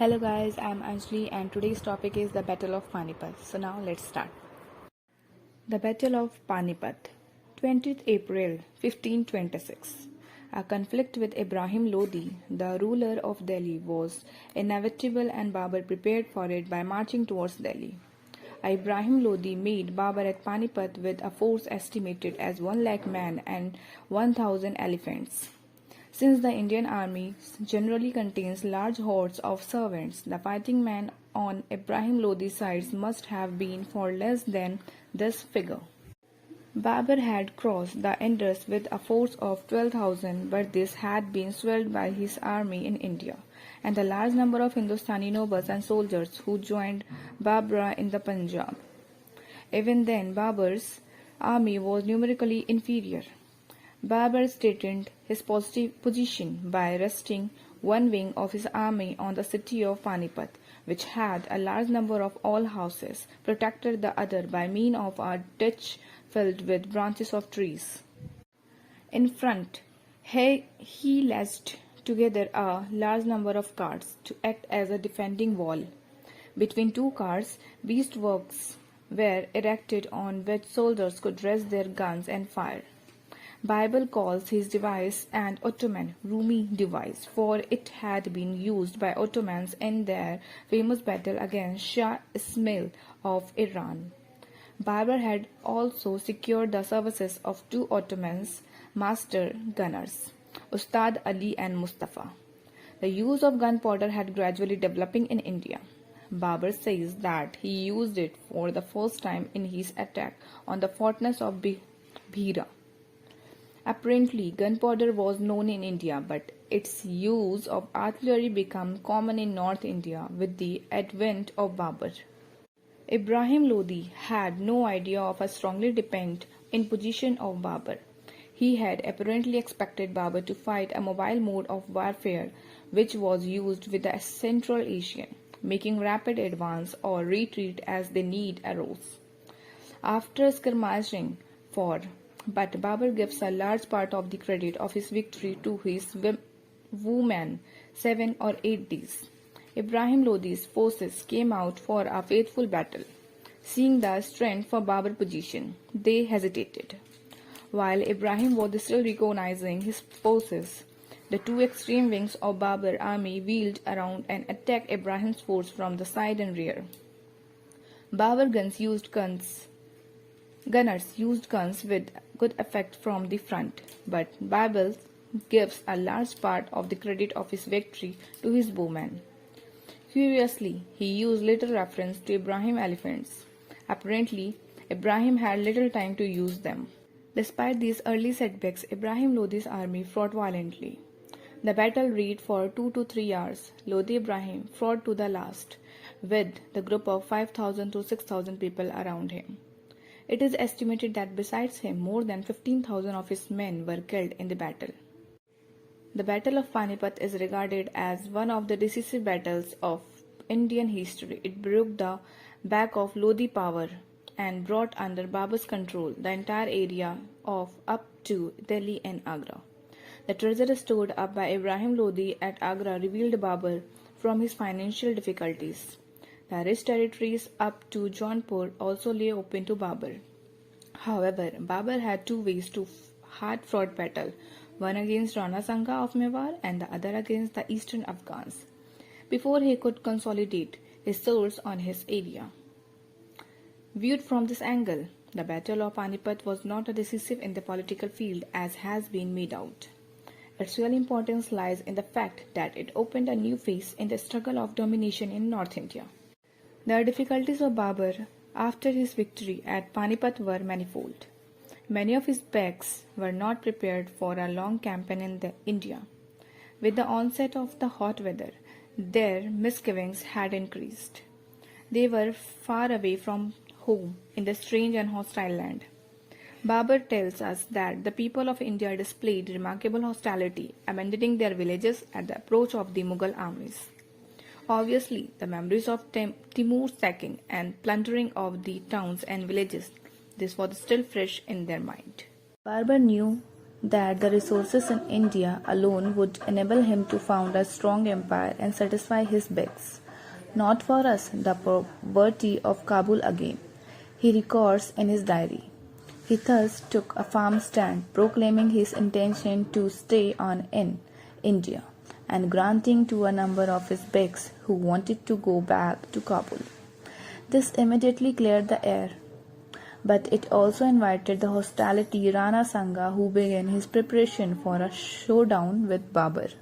Hello guys, I'm Anjali and today's topic is the Battle of Panipat. So now let's start. The Battle of Panipat, 20th April 1526. A conflict with Ibrahim Lodi, the ruler of Delhi, was inevitable and Babur prepared for it by marching towards Delhi. Ibrahim Lodi made Babur at Panipat with a force estimated as 1 lakh men and 1,000 elephants. Since the Indian army generally contains large hordes of servants, the fighting men on Ibrahim Lodi's side must have been for less than this figure. Babur had crossed the Indus with a force of 12,000, but this had been swelled by his army in India and the large number of Hindustani nobles and soldiers who joined Babur in the Punjab. Even then, Babur's army was numerically inferior. Babur strengthened his position by resting one wing of his army on the city of Panipat, which had a large number of all houses, protected the other by means of a ditch filled with branches of trees. In front, he lashed together a large number of carts to act as a defending wall. Between two carts, breastworks were erected on which soldiers could rest their guns and fire. Bible calls his device an Ottoman Rumi device, for it had been used by Ottomans in their famous battle against Shah Ismail of Iran. Babur had also secured the services of two Ottomans master gunners, Ustad Ali and Mustafa. The use of gunpowder had gradually developing in India. Babur says that he used it for the first time in his attack on the fortress of Bhira. Apparently, gunpowder was known in India, but its use of artillery became common in North India with the advent of Babur. Ibrahim Lodi had no idea of a strongly dependent position of Babur. He had apparently expected Babur to fight a mobile mode of warfare which was used with the Central Asian, making rapid advance or retreat as the need arose. After skirmishing but Babur gives a large part of the credit of his victory to his women 7 or 8 days. Ibrahim Lodi's forces came out for a faithful battle. Seeing the strength of Babur's position, they hesitated. While Ibrahim was still recognizing his forces, the two extreme wings of Babur's army wheeled around and attacked Ibrahim's force from the side and rear. Babur's gunners used guns with good effect from the front, but Babur gives a large part of the credit of his victory to his bowmen. Curiously, he used little reference to Ibrahim elephants. Apparently, Ibrahim had little time to use them. Despite these early setbacks, Ibrahim Lodi's army fought violently. The battle raged for 2 to 3 hours. Lodi Ibrahim fought to the last, with the group of 5,000 to 6,000 people around him. It is estimated that besides him, more than 15,000 of his men were killed in the battle. The Battle of Panipat is regarded as one of the decisive battles of Indian history. It broke the back of Lodi power and brought under Babur's control the entire area of up to Delhi and Agra. The treasure stored up by Ibrahim Lodi at Agra revealed Babur from his financial difficulties. The rich territories up to Jaunpur also lay open to Babur. However, Babur had two ways to hard-fought battle, one against Rana Sanga of Mewar and the other against the eastern Afghans, before he could consolidate his source on his area. Viewed from this angle, the Battle of Panipat was not as decisive in the political field as has been made out. Its real importance lies in the fact that it opened a new phase in the struggle of domination in North India. The difficulties of Babur after his victory at Panipat were manifold. Many of his Beks were not prepared for a long campaign in India. With the onset of the hot weather, their misgivings had increased. They were far away from home in the strange and hostile land. Babur tells us that the people of India displayed remarkable hostility, abandoning their villages at the approach of the Mughal armies. Obviously, the memories of Timur's sacking and plundering of the towns and villages, this was still fresh in their mind. Babur knew that the resources in India alone would enable him to found a strong empire and satisfy his begs. Not for us, the poverty of Kabul again, he records in his diary. He thus took a firm stand, proclaiming his intention to stay on in India and granting to a number of his begs who wanted to go back to Kabul. This immediately cleared the air, but it also invited the hostility Rana Sanga, who began his preparation for a showdown with Babur.